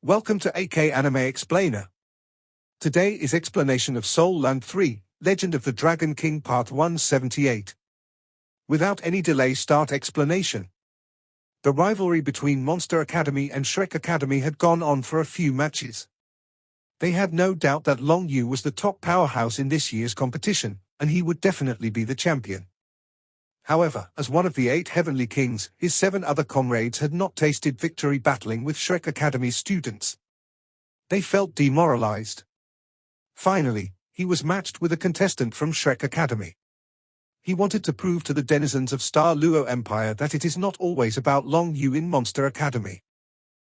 Welcome to AK Anime Explainer. Today is explanation of Soul Land 3, Legend of the Dragon King Part 178. Without any delay, start explanation. The rivalry between Monster Academy and Shrek Academy had gone on for a few matches. They had no doubt that Long Yu was the top powerhouse in this year's competition, and he would definitely be the champion. However, as one of the 8 Heavenly Kings, his 7 other comrades had not tasted victory battling with Shrek Academy's students. They felt demoralized. Finally, he was matched with a contestant from Shrek Academy. He wanted to prove to the denizens of Star Luo Empire that it is not always about Long Yu in Monster Academy.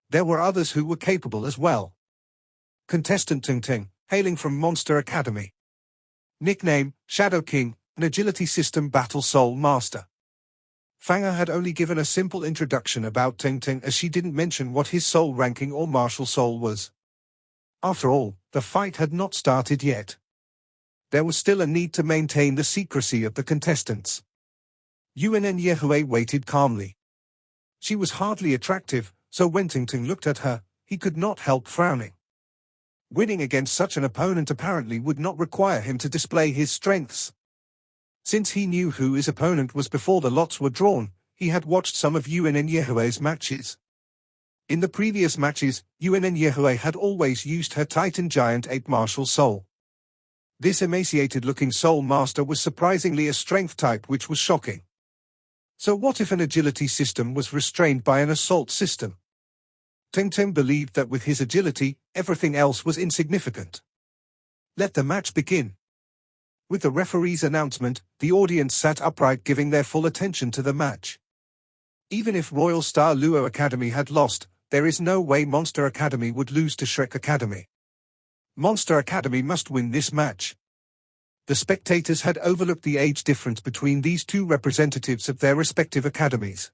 There were others who were capable as well. Contestant Ting Ting, hailing from Monster Academy. Nickname, Shadow King, an agility system battle soul master. Fanga had only given a simple introduction about Ting Ting as she didn't mention what his soul ranking or martial soul was. After all, the fight had not started yet. There was still a need to maintain the secrecy of the contestants. Yuanen Yehue waited calmly. She was hardly attractive, so when Ting Ting looked at her, he could not help frowning. Winning against such an opponent apparently would not require him to display his strengths. Since he knew who his opponent was before the lots were drawn, he had watched some of Yuanen Yehue's matches. In the previous matches, Yuanen Yehue had always used her Titan Giant Ape martial soul. This emaciated-looking soul master was surprisingly a strength type, which was shocking. So what if an agility system was restrained by an assault system? Ting Ting believed that with his agility, everything else was insignificant. Let the match begin. With the referee's announcement, the audience sat upright, giving their full attention to the match. Even if Royal Star Luo Academy had lost, there is no way Monster Academy would lose to Shrek Academy. Monster Academy must win this match. The spectators had overlooked the age difference between these two representatives of their respective academies.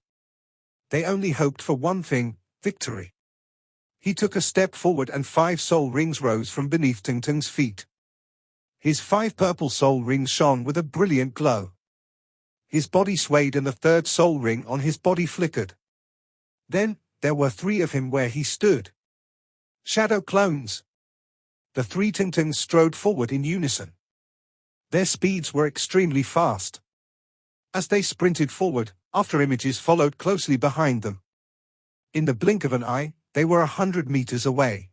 They only hoped for one thing: victory. He took a step forward and 5 soul rings rose from beneath Ting Ting's feet. His 5 purple soul rings shone with a brilliant glow. His body swayed and the 3rd soul ring on his body flickered. Then, there were 3 of him where he stood. Shadow clones. The 3 Ting Tings strode forward in unison. Their speeds were extremely fast. As they sprinted forward, after images followed closely behind them. In the blink of an eye, they were 100 meters away.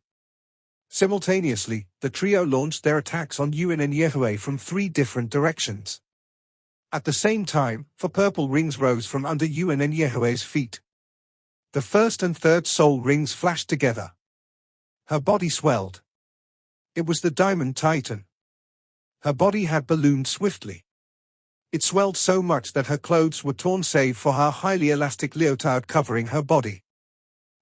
Simultaneously, the trio launched their attacks on Yuanen Yehue from 3 different directions. At the same time, 4 purple rings rose from under Yuanen Yehue's feet. The 1st and 3rd soul rings flashed together. Her body swelled. It was the Diamond Titan. Her body had ballooned swiftly. It swelled so much that her clothes were torn save for her highly elastic leotard covering her body.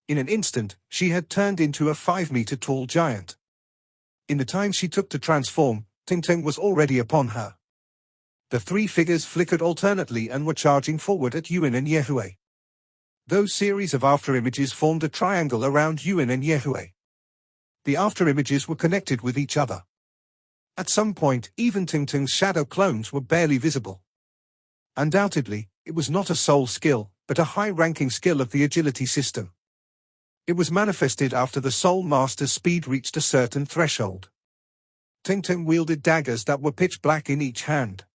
In an instant, she had turned into a 5-meter-tall giant. In the time she took to transform, Ting Ting was already upon her. The 3 figures flickered alternately and were charging forward at Yuanen Yehue. Those series of afterimages formed a triangle around Yuanen Yehue. The afterimages were connected with each other. At some point, even Ting Ting's shadow clones were barely visible. Undoubtedly, it was not a soul skill, but a high-ranking skill of the agility system. It was manifested after the Soul Master's speed reached a certain threshold. Ting Ting wielded daggers that were pitch black in each hand.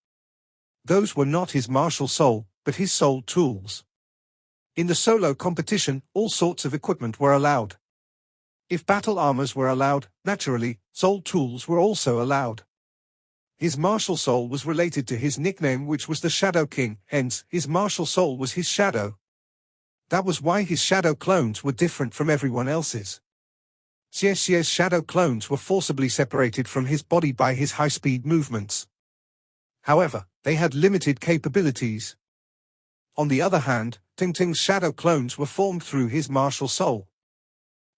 Those were not his martial soul, but his soul tools. In the solo competition, all sorts of equipment were allowed. If battle armors were allowed, naturally, soul tools were also allowed. His martial soul was related to his nickname, which was the Shadow King, hence, his martial soul was his shadow. That was why his shadow clones were different from everyone else's. Xie's shadow clones were forcibly separated from his body by his high-speed movements. However, they had limited capabilities. On the other hand, Ting Ting's shadow clones were formed through his martial soul.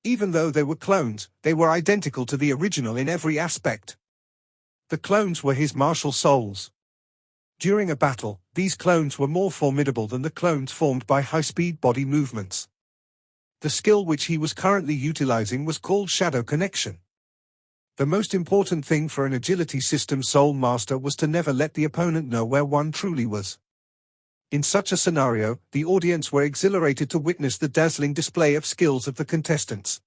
Even though they were clones, they were identical to the original in every aspect. The clones were his martial souls. During a battle, these clones were more formidable than the clones formed by high-speed body movements. The skill which he was currently utilizing was called Shadow Connection. The most important thing for an agility system soul master was to never let the opponent know where one truly was. In such a scenario, the audience were exhilarated to witness the dazzling display of skills of the contestants.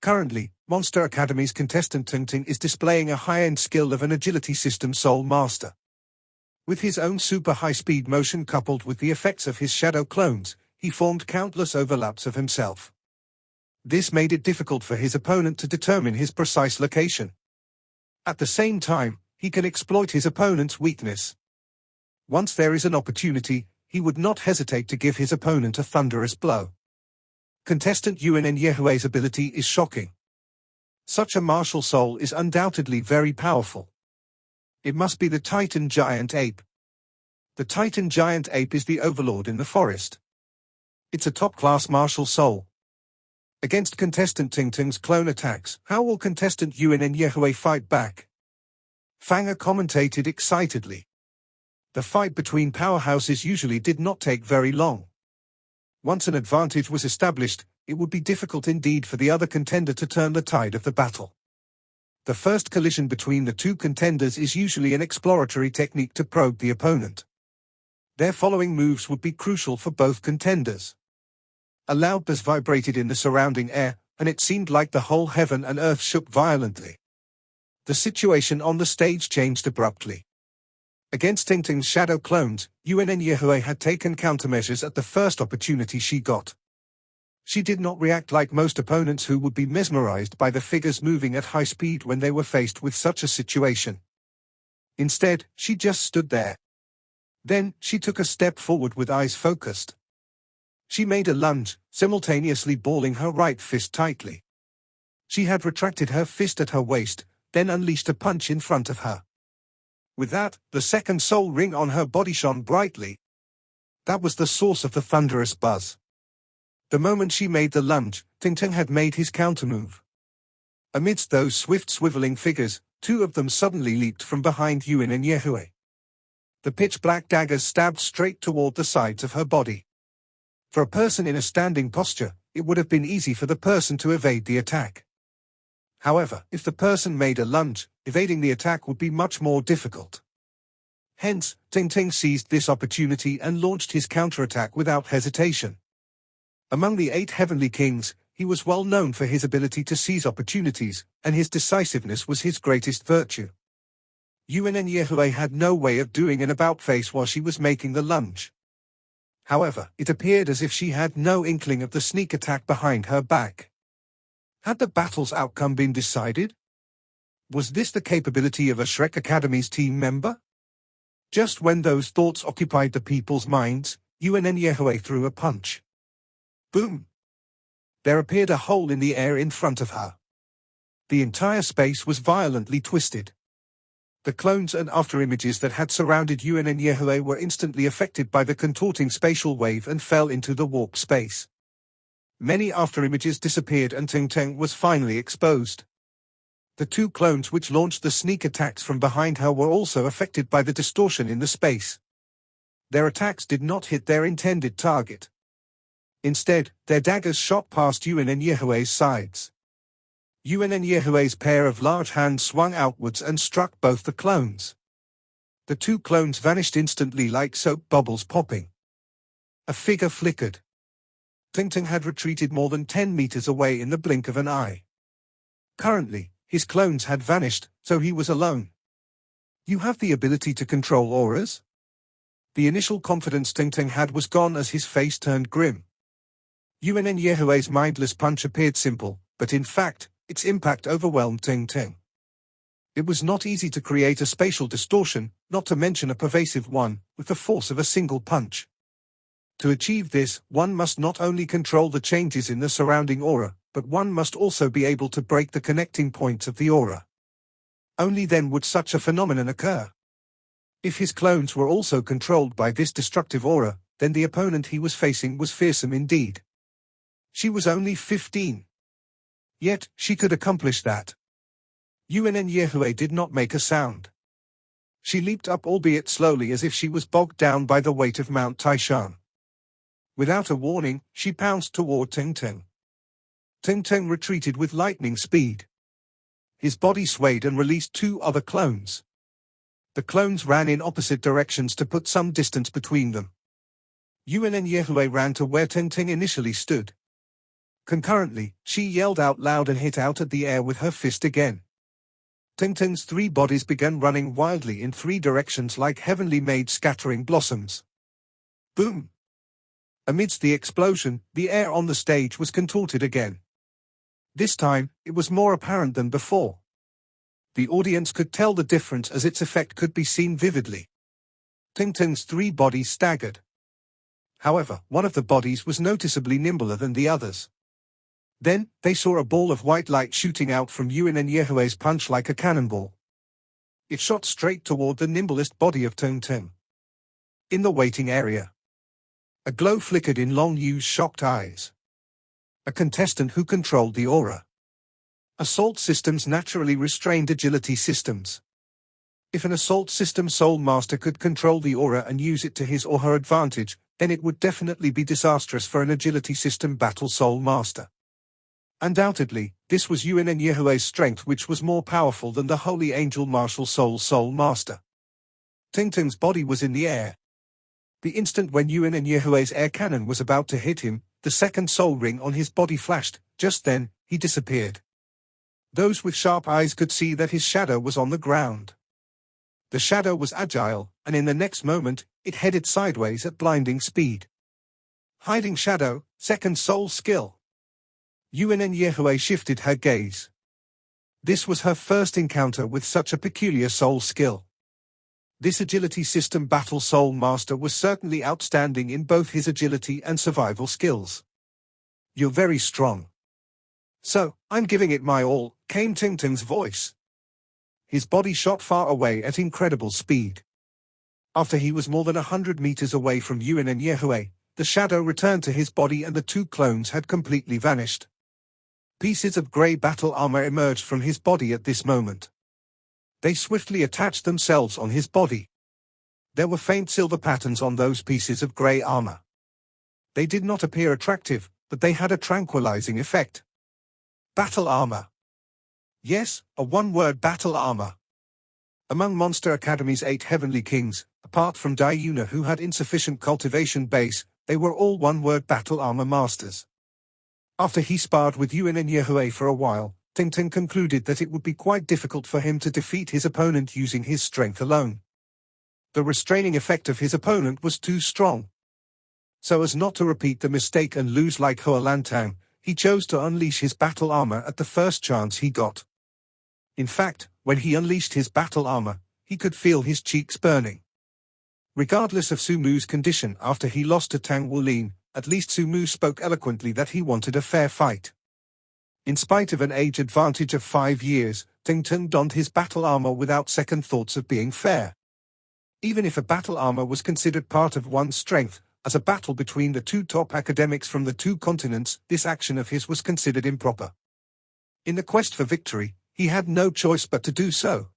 Currently, Monster Academy's contestant Tang San is displaying a high-end skill of an agility system Soul Master. With his own super high-speed motion coupled with the effects of his shadow clones, he formed countless overlaps of himself. This made it difficult for his opponent to determine his precise location. At the same time, he can exploit his opponent's weakness. Once there is an opportunity, he would not hesitate to give his opponent a thunderous blow. Contestant Yuanen Yehue's ability is shocking. Such a martial soul is undoubtedly very powerful. It must be the Titan Giant Ape. The Titan Giant Ape is the overlord in the forest. It's a top-class martial soul. Against contestant Tang San's clone attacks, how will contestant Yuanen Yehue fight back? Fanger commentated excitedly. The fight between powerhouses usually did not take very long. Once an advantage was established, it would be difficult indeed for the other contender to turn the tide of the battle. The first collision between the two contenders is usually an exploratory technique to probe the opponent. Their following moves would be crucial for both contenders. A loud buzz vibrated in the surrounding air, and it seemed like the whole heaven and earth shook violently. The situation on the stage changed abruptly. Against Tang San's shadow clones, Yuanen Yehue had taken countermeasures at the first opportunity she got. She did not react like most opponents who would be mesmerized by the figures moving at high speed when they were faced with such a situation. Instead, she just stood there. Then, she took a step forward with eyes focused. She made a lunge, simultaneously balling her right fist tightly. She had retracted her fist at her waist, then unleashed a punch in front of her. With that, the second soul ring on her body shone brightly. That was the source of the thunderous buzz. The moment she made the lunge, Tang San had made his countermove. Amidst those swift swiveling figures, two of them suddenly leaped from behind Yuanen Yehue. The pitch-black daggers stabbed straight toward the sides of her body. For a person in a standing posture, it would have been easy for the person to evade the attack. However, if the person made a lunge, evading the attack would be much more difficult. Hence, Tang San seized this opportunity and launched his counterattack without hesitation. Among the 8 heavenly kings, he was well known for his ability to seize opportunities, and his decisiveness was his greatest virtue. Yuanen Yehue had no way of doing an about-face while she was making the lunge. However, it appeared as if she had no inkling of the sneak attack behind her back. Had the battle's outcome been decided? Was this the capability of a Shrek Academy's team member? Just when those thoughts occupied the people's minds, Yuanen Yehue threw a punch. Boom! There appeared a hole in the air in front of her. The entire space was violently twisted. The clones and afterimages that had surrounded Yuanen Yehue were instantly affected by the contorting spatial wave and fell into the warp space. Many afterimages disappeared and Tang San was finally exposed. The two clones which launched the sneak attacks from behind her were also affected by the distortion in the space. Their attacks did not hit their intended target. Instead, their daggers shot past Yuanen Yehue's sides. Yuanen Yehue's pair of large hands swung outwards and struck both the clones. The two clones vanished instantly like soap bubbles popping. A figure flickered. Tang San had retreated more than 10 meters away in the blink of an eye. Currently, his clones had vanished, so he was alone. You have the ability to control auras? The initial confidence Tang San had was gone as his face turned grim. Yuanen Yehue's mindless punch appeared simple, but in fact, its impact overwhelmed Tang San. It was not easy to create a spatial distortion, not to mention a pervasive one, with the force of a single punch. To achieve this, one must not only control the changes in the surrounding aura, but one must also be able to break the connecting points of the aura. Only then would such a phenomenon occur. If his clones were also controlled by this destructive aura, then the opponent he was facing was fearsome indeed. She was only 15. Yet, she could accomplish that. Yuanen Yehue did not make a sound. She leaped up albeit slowly as if she was bogged down by the weight of Mount Taishan. Without a warning, she pounced toward Tang San. Tang San retreated with lightning speed. His body swayed and released 2 other clones. The clones ran in opposite directions to put some distance between them. Yuanen Yehue ran to where Tang San initially stood. Concurrently, she yelled out loud and hit out at the air with her fist again. Tang San's three bodies began running wildly in three directions like heavenly made scattering blossoms. Boom! Amidst the explosion, the air on the stage was contorted again. This time, it was more apparent than before. The audience could tell the difference as its effect could be seen vividly. Tang San's three bodies staggered. However, one of the bodies was noticeably nimbler than the others. Then, they saw a ball of white light shooting out from Yuanen punch like a cannonball. It shot straight toward the nimblest body of Tang San. In the waiting area, a glow flickered in Long Yu's shocked eyes. A contestant who controlled the aura. Assault systems naturally restrained agility systems. If an assault system soul master could control the aura and use it to his or her advantage, then it would definitely be disastrous for an agility system battle soul master. Undoubtedly, this was Yuanen's strength which was more powerful than the holy angel martial soul master. Tang San's body was in the air. The instant when Yuanen's air cannon was about to hit him, the second soul ring on his body flashed. Just then, he disappeared. Those with sharp eyes could see that his shadow was on the ground. The shadow was agile, and in the next moment, it headed sideways at blinding speed. Hiding shadow, second soul skill. Yuanen shifted her gaze. This was her first encounter with such a peculiar soul skill. This agility system battle soul master was certainly outstanding in both his agility and survival skills. You're very strong. So, I'm giving it my all, came Tang San's voice. His body shot far away at incredible speed. After he was more than 100 meters away from Yuanen, the shadow returned to his body and the two clones had completely vanished. Pieces of grey battle armor emerged from his body at this moment. They swiftly attached themselves on his body. There were faint silver patterns on those pieces of grey armor. They did not appear attractive, but they had a tranquilizing effect. Battle armor. Yes, a one-word battle armor. Among Monster Academy's 8 heavenly kings, apart from Yuanen who had insufficient cultivation base, they were all one-word battle armor masters. After he sparred with Yuanen for a while, Tang San concluded that it would be quite difficult for him to defeat his opponent using his strength alone. The restraining effect of his opponent was too strong. So as not to repeat the mistake and lose like Hualantang, he chose to unleash his battle armor at the first chance he got. In fact, when he unleashed his battle armor, he could feel his cheeks burning. Regardless of Su Mu's condition after he lost to Tang Wulin, at least Su Mu spoke eloquently that he wanted a fair fight. In spite of an age advantage of 5 years, Tang San donned his battle armor without second thoughts of being fair. Even if a battle armor was considered part of one's strength, as a battle between the two top academics from the 2 continents, this action of his was considered improper. In the quest for victory, he had no choice but to do so.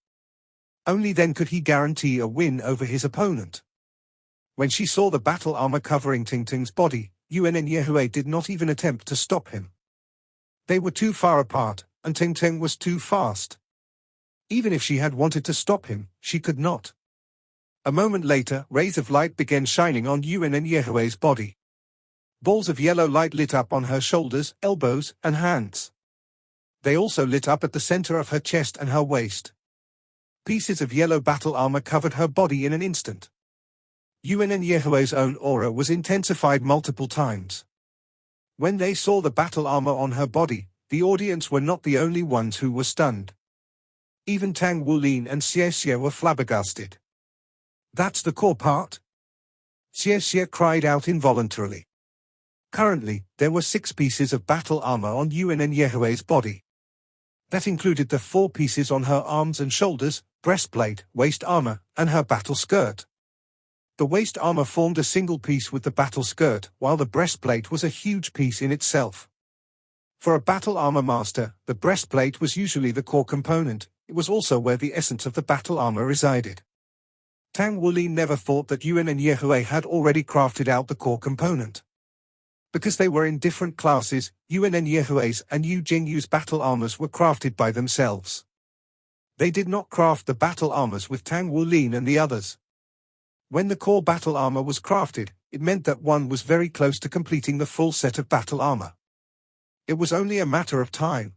Only then could he guarantee a win over his opponent. When she saw the battle armor covering Tang San's body, Yuanen did not even attempt to stop him. They were too far apart, and Tang San was too fast. Even if she had wanted to stop him, she could not. A moment later, rays of light began shining on Yuanen body. Balls of yellow light lit up on her shoulders, elbows, and hands. They also lit up at the center of her chest and her waist. Pieces of yellow battle armor covered her body in an instant. Yuanen's own aura was intensified multiple times. When they saw the battle armor on her body, the audience were not the only ones who were stunned. Even Tang Wulin and Xie were flabbergasted. That's the core part? Xie cried out involuntarily. Currently, there were 6 pieces of battle armor on Yuanen's body. That included the 4 pieces on her arms and shoulders, breastplate, waist armor, and her battle skirt. The waist armor formed a single piece with the battle skirt, while the breastplate was a huge piece in itself. For a battle armor master, the breastplate was usually the core component. It was also where the essence of the battle armor resided. Tang Wulin never thought that Yuanen had already crafted out the core component. Because they were in different classes, Yuanen and Yu Jingyu's battle armors were crafted by themselves. They did not craft the battle armors with Tang Wulin and the others. When the core battle armor was crafted, it meant that one was very close to completing the full set of battle armor. It was only a matter of time.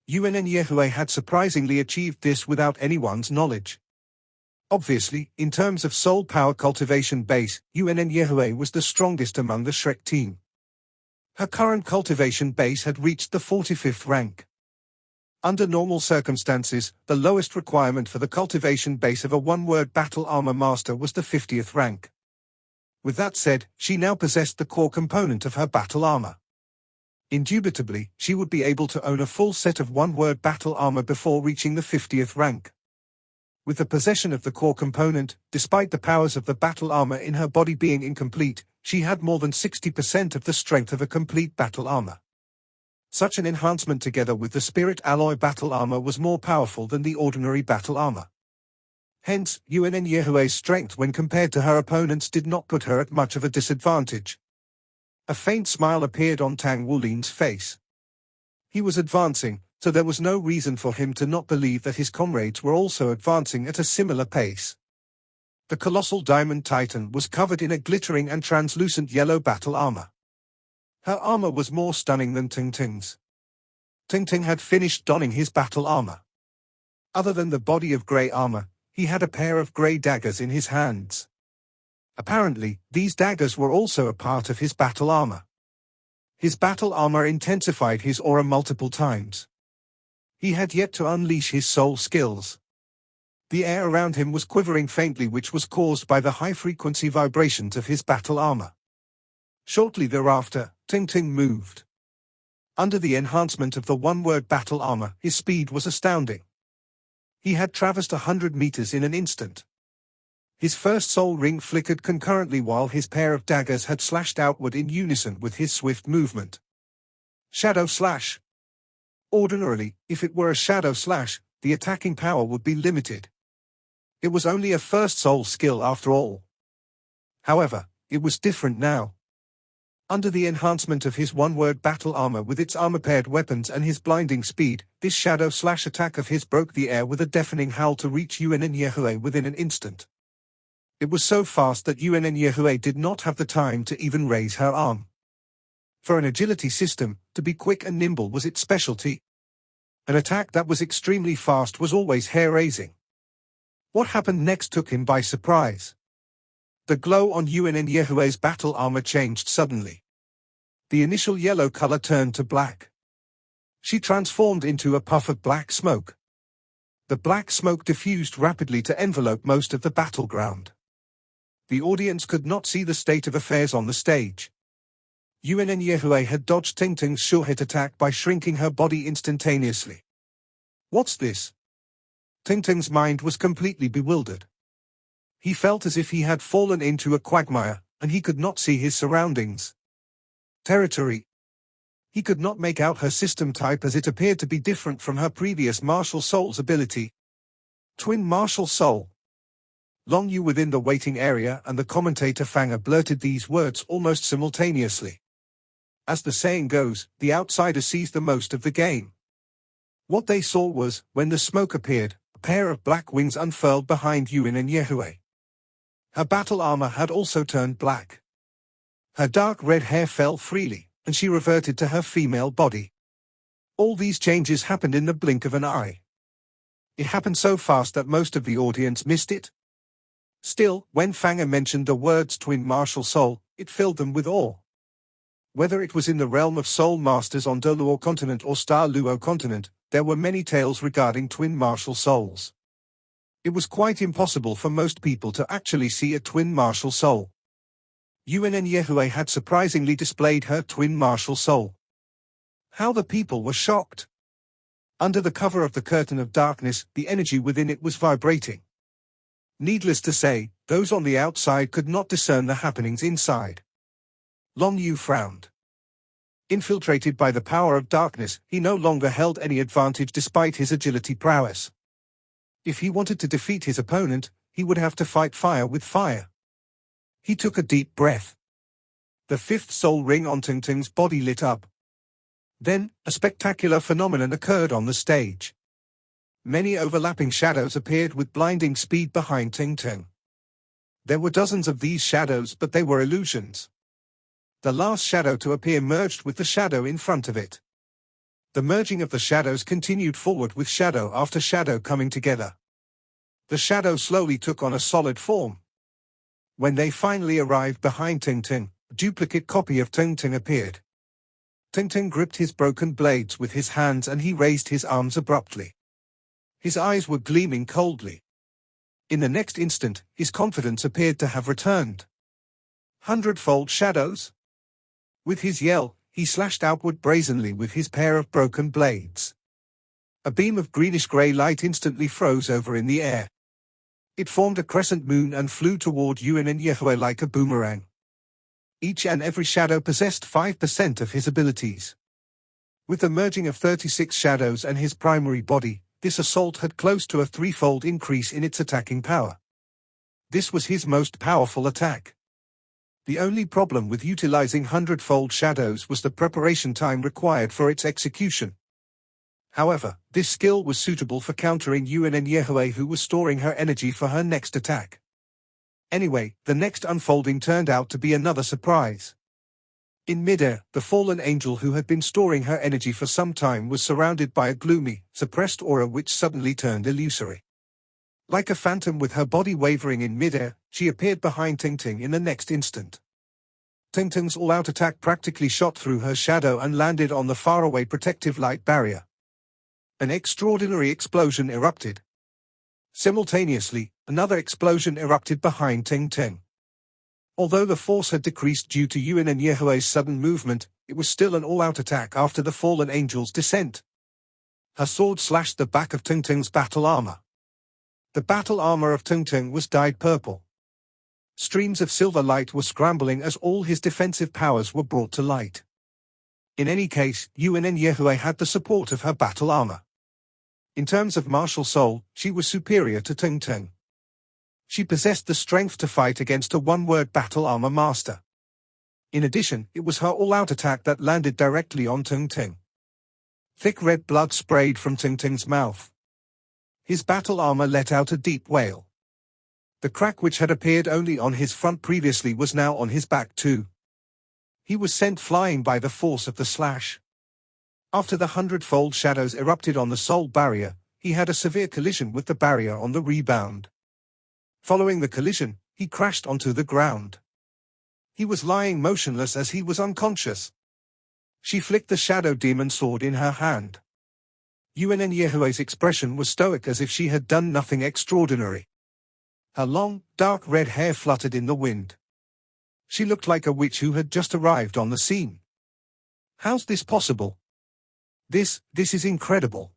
Yuanen Yehue had surprisingly achieved this without anyone's knowledge. Obviously, in terms of soul power cultivation base, Yuanen Yehue was the strongest among the Shrek team. Her current cultivation base had reached the 45th rank. Under normal circumstances, the lowest requirement for the cultivation base of a one-word battle armor master was the 50th rank. With that said, she now possessed the core component of her battle armor. Indubitably, she would be able to own a full set of one-word battle armor before reaching the 50th rank. With the possession of the core component, despite the powers of the battle armor in her body being incomplete, she had more than 60% of the strength of a complete battle armor. Such an enhancement together with the spirit alloy battle armor was more powerful than the ordinary battle armor. Hence, Yuanen Yehue's strength when compared to her opponents did not put her at much of a disadvantage. A faint smile appeared on Tang Wulin's face. He was advancing, so there was no reason for him to not believe that his comrades were also advancing at a similar pace. The colossal diamond titan was covered in a glittering and translucent yellow battle armor. Her armor was more stunning than Tingting's. Tingting had finished donning his battle armor. Other than the body of grey armor, he had a pair of grey daggers in his hands. Apparently, these daggers were also a part of his battle armor. His battle armor intensified his aura multiple times. He had yet to unleash his soul skills. The air around him was quivering faintly, which was caused by the high-frequency vibrations of his battle armor. Shortly thereafter, Tingting moved. Under the enhancement of the one-word battle armor, his speed was astounding. He had traversed 100 meters in an instant. His first soul ring flickered concurrently while his pair of daggers had slashed outward in unison with his swift movement. Shadow slash. Ordinarily, if it were a shadow slash, the attacking power would be limited. It was only a first soul skill after all. However, it was different now. Under the enhancement of his one-word battle armor with its armor-paired weapons and his blinding speed, this shadow slash attack of his broke the air with a deafening howl to reach Yuanen Yehue within an instant. It was so fast that Yuanen Yehue did not have the time to even raise her arm. For an agility system, to be quick and nimble was its specialty. An attack that was extremely fast was always hair-raising. What happened next took him by surprise. The glow on Yuanen Yehue's battle armor changed suddenly. The initial yellow color turned to black. She transformed into a puff of black smoke. The black smoke diffused rapidly to envelope most of the battleground. The audience could not see the state of affairs on the stage. Yuanen Yehue had dodged Tingting's sure-hit attack by shrinking her body instantaneously. What's this? Tingting's mind was completely bewildered. He felt as if he had fallen into a quagmire, and he could not see his surroundings. Territory. He could not make out her system type as it appeared to be different from her previous martial soul's ability. Twin martial soul. Long Yu within the waiting area and the commentator Fanga blurted these words almost simultaneously. As the saying goes, the outsider sees the most of the game. What they saw was, when the smoke appeared, a pair of black wings unfurled behind Yuanen Yehue. Her battle armor had also turned black. Her dark red hair fell freely, and she reverted to her female body. All these changes happened in the blink of an eye. It happened so fast that most of the audience missed it. Still, when Fanga mentioned the words twin martial soul, it filled them with awe. Whether it was in the realm of soul masters on Doluo continent or Star Luo continent, there were many tales regarding twin martial souls. It was quite impossible for most people to actually see a twin martial soul. Yuanen Yehue had surprisingly displayed her twin martial soul. How the people were shocked! Under the cover of the curtain of darkness, the energy within it was vibrating. Needless to say, those on the outside could not discern the happenings inside. Long Yu frowned. Infiltrated by the power of darkness, he no longer held any advantage despite his agility prowess. If he wanted to defeat his opponent, he would have to fight fire with fire. He took a deep breath. The fifth soul ring on Tingting's body lit up. Then, a spectacular phenomenon occurred on the stage. Many overlapping shadows appeared with blinding speed behind Tingting. There were dozens of these shadows, but they were illusions. The last shadow to appear merged with the shadow in front of it. The merging of the shadows continued forward with shadow after shadow coming together. The shadow slowly took on a solid form. When they finally arrived behind Ting, a duplicate copy of Ting appeared. Ting gripped his broken blades with his hands and he raised his arms abruptly. His eyes were gleaming coldly. In the next instant, his confidence appeared to have returned. 100-fold shadows? With his yell, he slashed outward brazenly with his pair of broken blades. A beam of greenish-gray light instantly froze over in the air. It formed a crescent moon and flew toward Yuanen like a boomerang. Each and every shadow possessed 5% of his abilities. With the merging of 36 shadows and his primary body, this assault had close to a 3-fold increase in its attacking power. This was his most powerful attack. The only problem with utilizing 100-fold shadows was the preparation time required for its execution. However, this skill was suitable for countering Yuanen, who was storing her energy for her next attack. Anyway, the next unfolding turned out to be another surprise. In midair, the fallen angel who had been storing her energy for some time was surrounded by a gloomy, suppressed aura which suddenly turned illusory. Like a phantom with her body wavering in midair, she appeared behind Ting in the next instant. Ting's all-out attack practically shot through her shadow and landed on the faraway protective light barrier. An extraordinary explosion erupted. Simultaneously, another explosion erupted behind Ting. Although the force had decreased due to Yuanen's sudden movement, it was still an all-out attack after the fallen angel's descent. Her sword slashed the back of Ting's battle armor. The battle armor of Ting was dyed purple. Streams of silver light were scrambling as all his defensive powers were brought to light. In any case, Yuanen had the support of her battle armor. In terms of martial soul, she was superior to Ting. She possessed the strength to fight against a one-word battle armor master. In addition, it was her all-out attack that landed directly on Ting. Thick red blood sprayed from Ting's mouth. His battle armor let out a deep wail. The crack which had appeared only on his front previously was now on his back too. He was sent flying by the force of the slash. After the 100-fold shadows erupted on the soul barrier, he had a severe collision with the barrier on the rebound. Following the collision, he crashed onto the ground. He was lying motionless as he was unconscious. She flicked the shadow demon sword in her hand. Yuanen's expression was stoic as if she had done nothing extraordinary. Her long, dark red hair fluttered in the wind. She looked like a witch who had just arrived on the scene. How's this possible? This is incredible.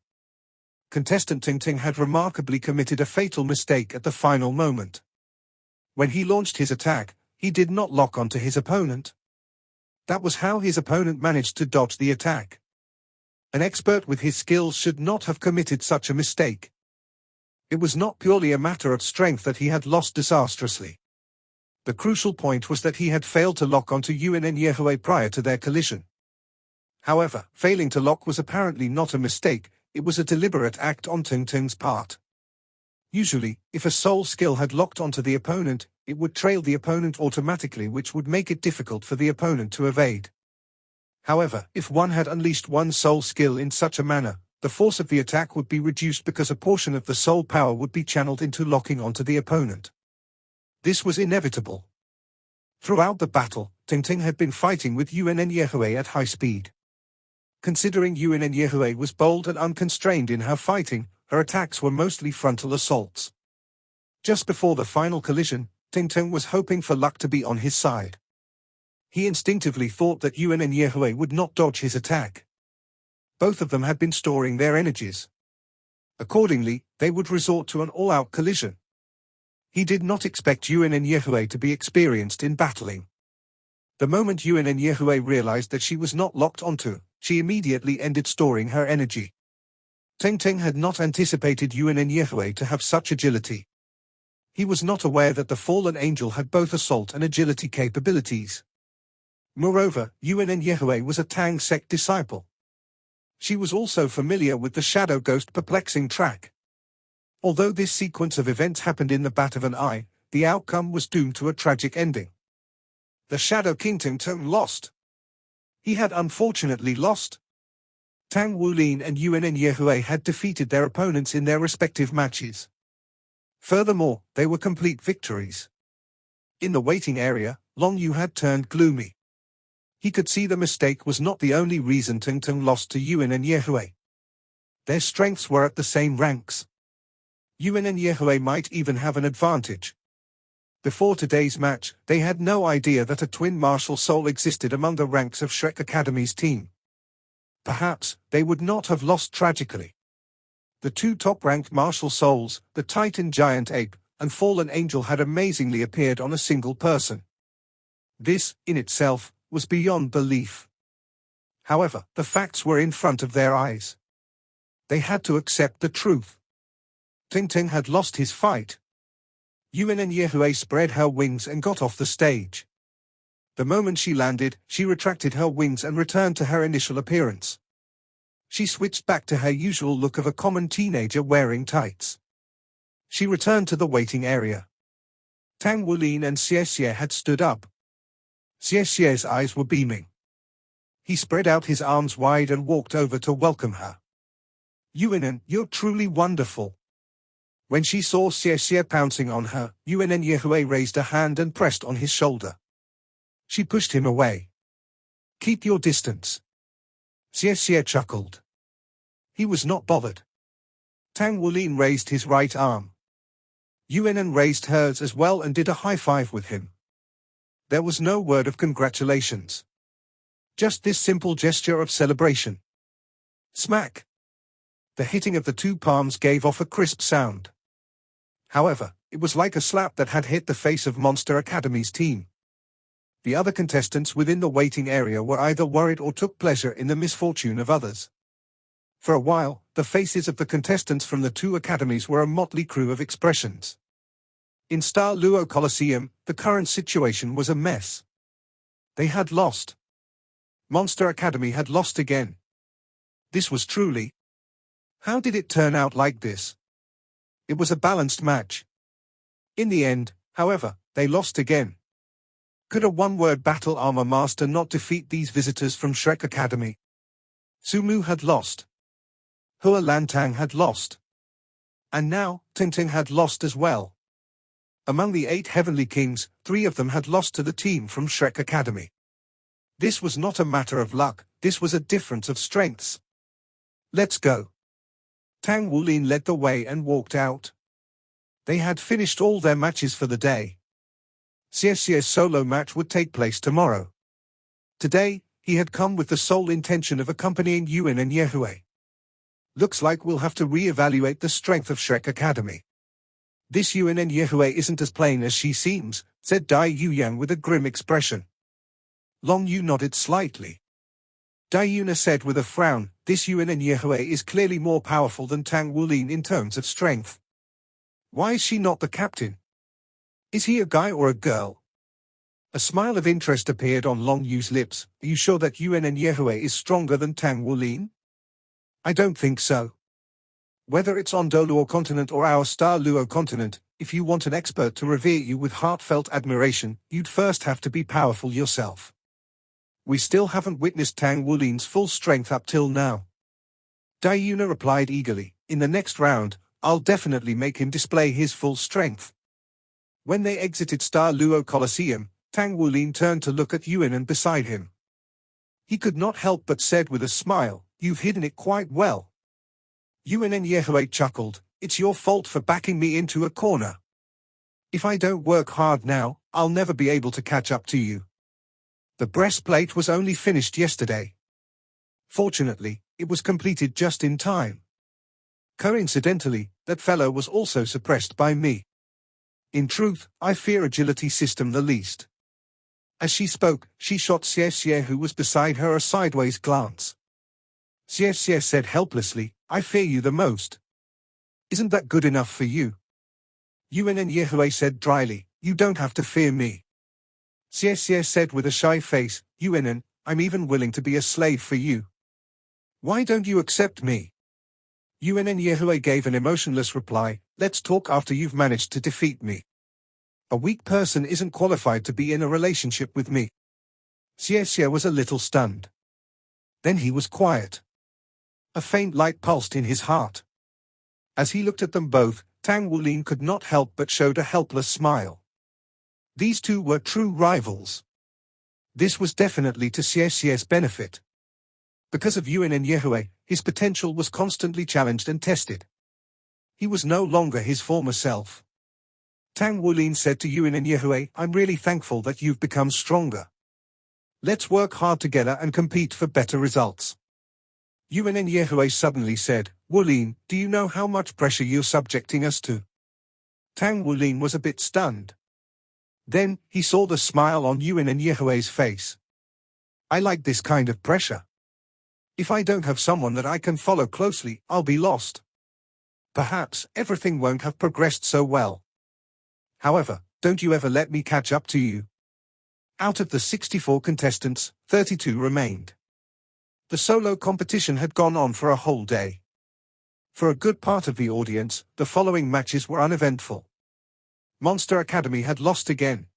Contestant Ting had remarkably committed a fatal mistake at the final moment. When he launched his attack, he did not lock onto his opponent. That was how his opponent managed to dodge the attack. An expert with his skills should not have committed such a mistake. It was not purely a matter of strength that he had lost disastrously. The crucial point was that he had failed to lock onto Yuanen prior to their collision. However, failing to lock was apparently not a mistake, it was a deliberate act on Ting's part. Usually, if a soul skill had locked onto the opponent, it would trail the opponent automatically, which would make it difficult for the opponent to evade. However, if one had unleashed one soul skill in such a manner, the force of the attack would be reduced because a portion of the soul power would be channeled into locking onto the opponent. This was inevitable. Throughout the battle, Ting had been fighting with Yuanen at high speed. Considering Yuanen was bold and unconstrained in her fighting, her attacks were mostly frontal assaults. Just before the final collision, Ting was hoping for luck to be on his side. He instinctively thought that Yuanen would not dodge his attack. Both of them had been storing their energies. Accordingly, they would resort to an all-out collision. He did not expect Yuanen to be experienced in battling. The moment Yuanen realized that she was not locked onto, she immediately ended storing her energy. Ting had not anticipated Yuanen to have such agility. He was not aware that the fallen angel had both assault and agility capabilities. Moreover, Yuanen was a Tang sect disciple. She was also familiar with the Shadow Ghost perplexing track. Although this sequence of events happened in the bat of an eye, the outcome was doomed to a tragic ending. The Shadow King Tang lost. He had unfortunately lost. Tang Wulin and Yuanen Yehui had defeated their opponents in their respective matches. Furthermore, they were complete victories. In the waiting area, Long Yu had turned gloomy. He could see the mistake was not the only reason Tang lost to Yuanen Yehui. Their strengths were at the same ranks. Yuanen Yehui might even have an advantage. Before today's match, they had no idea that a twin martial soul existed among the ranks of Shrek Academy's team. Perhaps, they would not have lost tragically. The two top-ranked martial souls, the Titan Giant Ape, and Fallen Angel had amazingly appeared on a single person. This, in itself, was beyond belief. However, the facts were in front of their eyes. They had to accept the truth. Tang had lost his fight. Yuanen Yehui spread her wings and got off the stage. The moment she landed, she retracted her wings and returned to her initial appearance. She switched back to her usual look of a common teenager wearing tights. She returned to the waiting area. Tang Wulin and Xie had stood up. Xie's eyes were beaming. He spread out his arms wide and walked over to welcome her. Yuanen, you're truly wonderful. When she saw Xie pouncing on her, Yuanen Yehui raised a hand and pressed on his shoulder. She pushed him away. Keep your distance. Xie chuckled. He was not bothered. Tang Wulin raised his right arm. Yuanen raised hers as well and did a high five with him. There was no word of congratulations. Just this simple gesture of celebration. Smack! The hitting of the two palms gave off a crisp sound. However, it was like a slap that had hit the face of Monster Academy's team. The other contestants within the waiting area were either worried or took pleasure in the misfortune of others. For a while, the faces of the contestants from the two academies were a motley crew of expressions. In Star Luo Coliseum, the current situation was a mess. They had lost. Monster Academy had lost again. This was truly... How did it turn out like this? It was a balanced match. In the end, however, they lost again. Could a one-word battle armor master not defeat these visitors from Shrek Academy? Sumu had lost. Hua Lantang had lost. And now, Tang had lost as well. Among the 8 Heavenly Kings, 3 of them had lost to the team from Shrek Academy. This was not a matter of luck, this was a difference of strengths. Let's go. Tang Wulin led the way and walked out. They had finished all their matches for the day. Xie's solo match would take place tomorrow. Today, he had come with the sole intention of accompanying Yuanen Yehui. Looks like we'll have to re-evaluate the strength of Shrek Academy. This Yuanen Yehui isn't as plain as she seems, said Dai Yuyang with a grim expression. Long Yu nodded slightly. Dai Yuna said with a frown, this Yuanen Yehui is clearly more powerful than Tang Wulin in terms of strength. Why is she not the captain? Is he a guy or a girl? A smile of interest appeared on Long Yu's lips. Are you sure that Yuanen Yehui is stronger than Tang Wulin? I don't think so. Whether it's on Doluo continent or our Star Luo continent, if you want an expert to revere you with heartfelt admiration, you'd first have to be powerful yourself. We still haven't witnessed Tang Wulin's full strength up till now. Dai Yuna replied eagerly, in the next round, I'll definitely make him display his full strength. When they exited Star Luo Coliseum, Tang Wulin turned to look at Yuanen beside him. He could not help but said with a smile, you've hidden it quite well. Yuanen Yehui chuckled, it's your fault for backing me into a corner. If I don't work hard now, I'll never be able to catch up to you. The breastplate was only finished yesterday. Fortunately, it was completed just in time. Coincidentally, that fellow was also suppressed by me. In truth, I fear agility system the least. As she spoke, she shot Xie, who was beside her, a sideways glance. Xie said helplessly, I fear you the most. Isn't that good enough for you? Yuanen Yehui said dryly, you don't have to fear me. Xie said with a shy face, Yuanen, I'm even willing to be a slave for you. Why don't you accept me? Yuanen Yehui gave an emotionless reply, let's talk after you've managed to defeat me. A weak person isn't qualified to be in a relationship with me. Xie was a little stunned. Then he was quiet. A faint light pulsed in his heart. As he looked at them both, Tang Wulin could not help but showed a helpless smile. These two were true rivals. This was definitely to Xie's benefit. Because of Yuan and Yehue, his potential was constantly challenged and tested. He was no longer his former self. Tang Wulin said to Yuan and Yehue, "I'm really thankful that you've become stronger. Let's work hard together and compete for better results." Yuan and Yehue suddenly said, "Wulin, do you know how much pressure you're subjecting us to?" Tang Wulin was a bit stunned. Then, he saw the smile on Yuan and Yehue's face. "I like this kind of pressure. If I don't have someone that I can follow closely, I'll be lost. Perhaps everything won't have progressed so well. However, don't you ever let me catch up to you." Out of the 64 contestants, 32 remained. The solo competition had gone on for a whole day. For a good part of the audience, the following matches were uneventful. Monster Academy had lost again.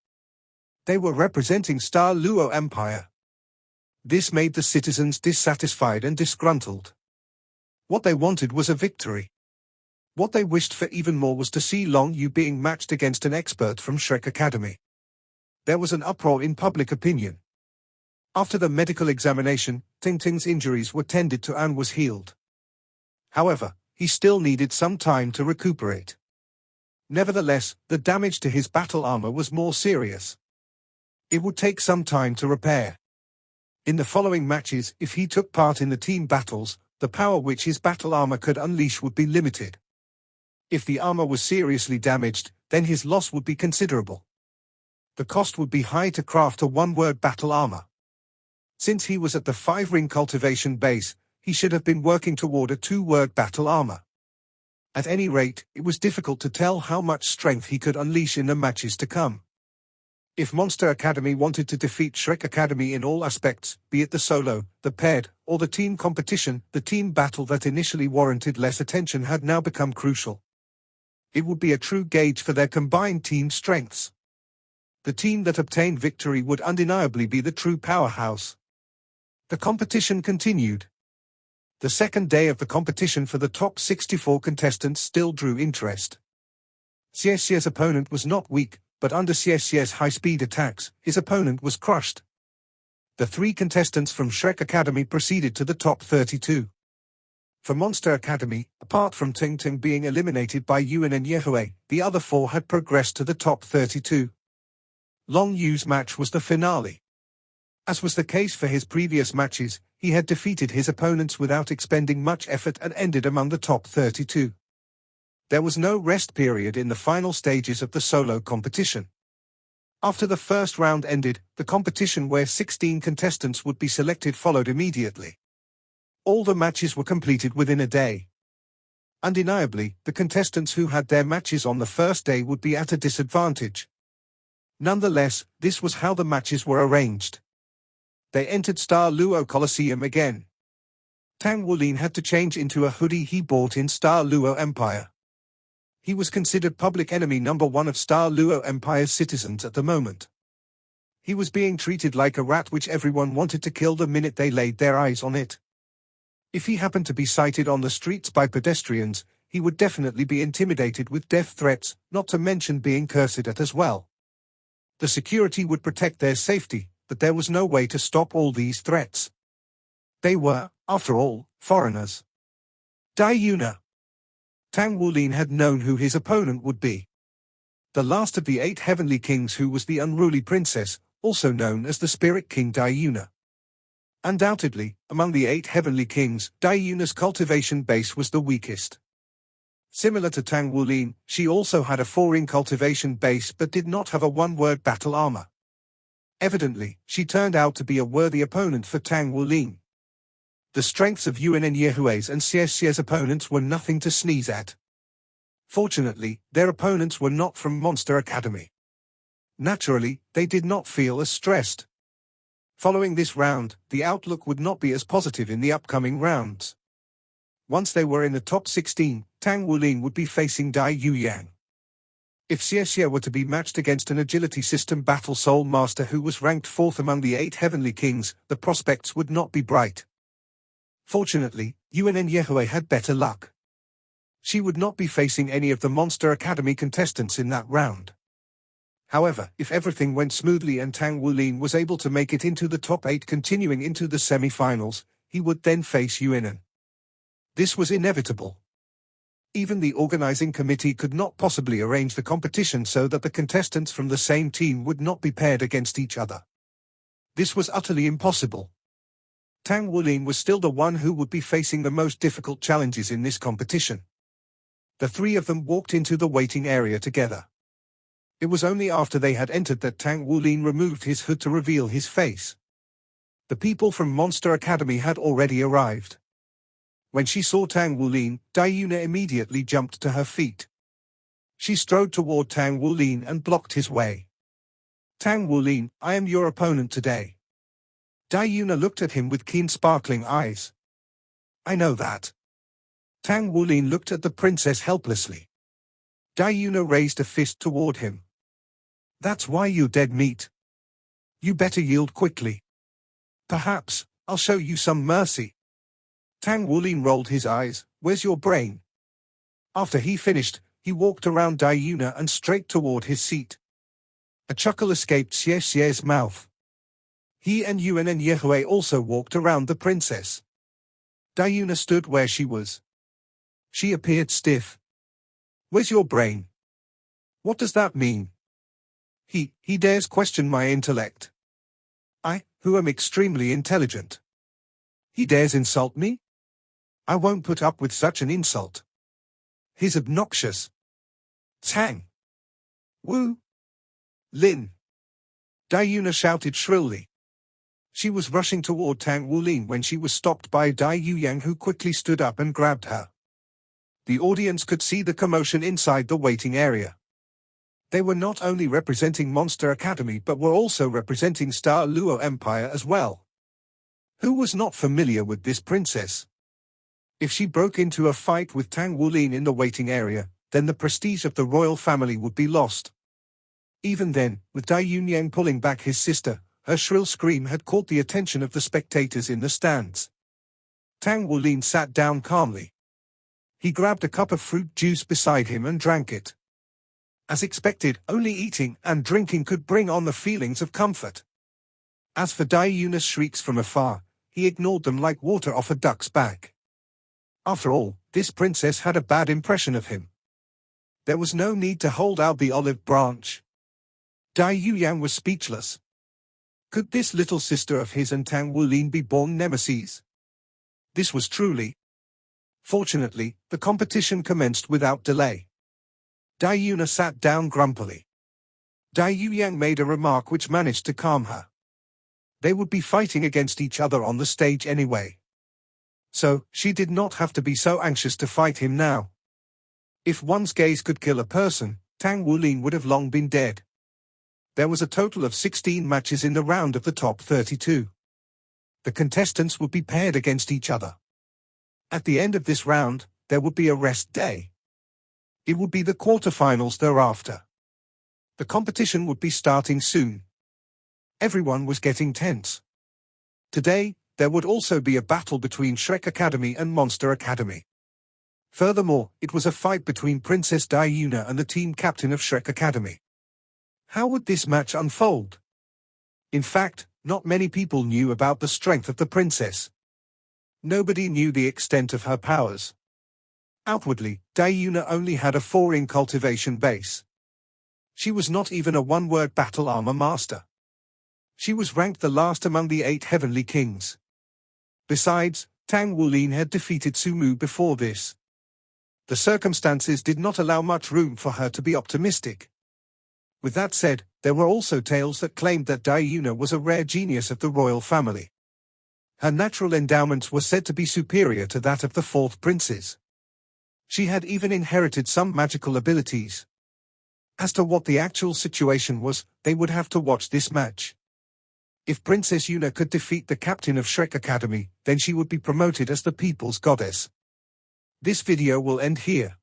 They were representing Star Luo Empire. This made the citizens dissatisfied and disgruntled. What they wanted was a victory. What they wished for even more was to see Long Yu being matched against an expert from Shrek Academy. There was an uproar in public opinion. After the medical examination, Ting Ting's injuries were tended to and was healed. However, he still needed some time to recuperate. Nevertheless, the damage to his battle armor was more serious. It would take some time to repair. In the following matches, if he took part in the team battles, the power which his battle armor could unleash would be limited. If the armor was seriously damaged, then his loss would be considerable. The cost would be high to craft a one-word battle armor. Since he was at the 5-ring cultivation base, he should have been working toward a 2-word battle armor. At any rate, it was difficult to tell how much strength he could unleash in the matches to come. If Monster Academy wanted to defeat Shrek Academy in all aspects, be it the solo, the paired, or the team competition, the team battle that initially warranted less attention had now become crucial. It would be a true gauge for their combined team strengths. The team that obtained victory would undeniably be the true powerhouse. The competition continued. The second day of the competition for the top 64 contestants still drew interest. Xie's opponent was not weak, but under Xie's high-speed attacks, his opponent was crushed. The 3 contestants from Shrek Academy proceeded to the top 32. For Monster Academy, apart from Ting Ting being eliminated by Yuan and Yehue, the other 4 had progressed to the top 32. Long Yu's match was the finale. As was the case for his previous matches, he had defeated his opponents without expending much effort and ended among the top 32. There was no rest period in the final stages of the solo competition. After the first round ended, the competition where 16 contestants would be selected followed immediately. All the matches were completed within a day. Undeniably, the contestants who had their matches on the first day would be at a disadvantage. Nonetheless, this was how the matches were arranged. They entered Star Luo Coliseum again. Tang Wulin had to change into a hoodie he bought in Star Luo Empire. He was considered public enemy number 1 of Star Luo Empire's citizens at the moment. He was being treated like a rat which everyone wanted to kill the minute they laid their eyes on it. If he happened to be sighted on the streets by pedestrians, he would definitely be intimidated with death threats, not to mention being cursed at as well. The security would protect their safety, but there was no way to stop all these threats. They were, after all, foreigners. Yuna. Tang Wulin had known who his opponent would be. The last of the 8 heavenly kings, who was the unruly princess, also known as the Spirit King Yuna. Undoubtedly, among the 8 heavenly kings, Yuna's cultivation base was the weakest. Similar to Tang Wulin, she also had a 4-ring cultivation base but did not have a 1-word battle armor. Evidently, she turned out to be a worthy opponent for Tang Wulin. The strengths of Yuan and Yehue's and Xie's opponents were nothing to sneeze at. Fortunately, their opponents were not from Monster Academy. Naturally, they did not feel as stressed. Following this round, the outlook would not be as positive in the upcoming rounds. Once they were in the top 16, Tang Wulin would be facing Yuan. If Xie were to be matched against an agility system battle soul master who was ranked 4th among the 8 heavenly kings, the prospects would not be bright. Fortunately, Yuanen had better luck. She would not be facing any of the Monster Academy contestants in that round. However, if everything went smoothly and Tang Wulin was able to make it into the top 8 continuing into the semi-finals, he would then face Yuanen. This was inevitable. Even the organizing committee could not possibly arrange the competition so that the contestants from the same team would not be paired against each other. This was utterly impossible. Tang Wulin was still the one who would be facing the most difficult challenges in this competition. The three of them walked into the waiting area together. It was only after they had entered that Tang Wulin removed his hood to reveal his face. The people from Monster Academy had already arrived. When she saw Tang Wulin, Yuanen immediately jumped to her feet. She strode toward Tang Wulin and blocked his way. "Tang Wulin, I am your opponent today." Yuanen looked at him with keen sparkling eyes. "I know that." Tang Wulin looked at the princess helplessly. Yuanen raised a fist toward him. "That's why you dead meat. You better yield quickly. Perhaps I'll show you some mercy." Tang Wulin rolled his eyes. "Where's your brain?" After he finished, he walked around Yuanen and straight toward his seat. A chuckle escaped Xie's mouth. He and Yuanen also walked around the princess. Yuanen stood where she was. She appeared stiff. "Where's your brain? What does that mean?" He dares question my intellect. I, who am extremely intelligent. He dares insult me? I won't put up with such an insult. He's obnoxious. Tang Wu Lin. Yuanen shouted shrilly. She was rushing toward Tang Wulin when she was stopped by Yuanen, who quickly stood up and grabbed her. The audience could see the commotion inside the waiting area. They were not only representing Monster Academy but were also representing Star Luo Empire as well. Who was not familiar with this princess? If she broke into a fight with Tang Wulin in the waiting area, then the prestige of the royal family would be lost. Even then, with Yuanen pulling back his sister, her shrill scream had caught the attention of the spectators in the stands. Tang Wulin sat down calmly. He grabbed a cup of fruit juice beside him and drank it. As expected, only eating and drinking could bring on the feelings of comfort. As for Yuanen's shrieks from afar, he ignored them like water off a duck's back. After all, this princess had a bad impression of him. There was no need to hold out the olive branch. Yuanen was speechless. Could this little sister of his and Tang Wulin be born nemesis? This was truly. Fortunately, the competition commenced without delay. Yuanen sat down grumpily. Yuanen made a remark which managed to calm her. They would be fighting against each other on the stage anyway. So, she did not have to be so anxious to fight him now. If one's gaze could kill a person, Tang Wulin would have long been dead. There was a total of 16 matches in the round of the top 32. The contestants would be paired against each other. At the end of this round, there would be a rest day. It would be the quarterfinals thereafter. The competition would be starting soon. Everyone was getting tense. Today, there would also be a battle between Shrek Academy and Monster Academy. Furthermore, it was a fight between Princess Yuanen and the team captain of Shrek Academy. How would this match unfold? In fact, not many people knew about the strength of the princess. Nobody knew the extent of her powers. Outwardly, Yuanen only had a 4 in cultivation base. She was not even a one-word battle armor master. She was ranked the last among the 8 heavenly kings. Besides, Tang Wulin had defeated Sumu before this. The circumstances did not allow much room for her to be optimistic. With that said, there were also tales that claimed that Yuanen was a rare genius of the royal family. Her natural endowments were said to be superior to that of the 4th princes. She had even inherited some magical abilities. As to what the actual situation was, they would have to watch this match. If Princess Yuanen could defeat the captain of Shrek Academy, then she would be promoted as the people's goddess. This video will end here.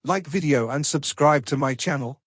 Like video and subscribe to my channel.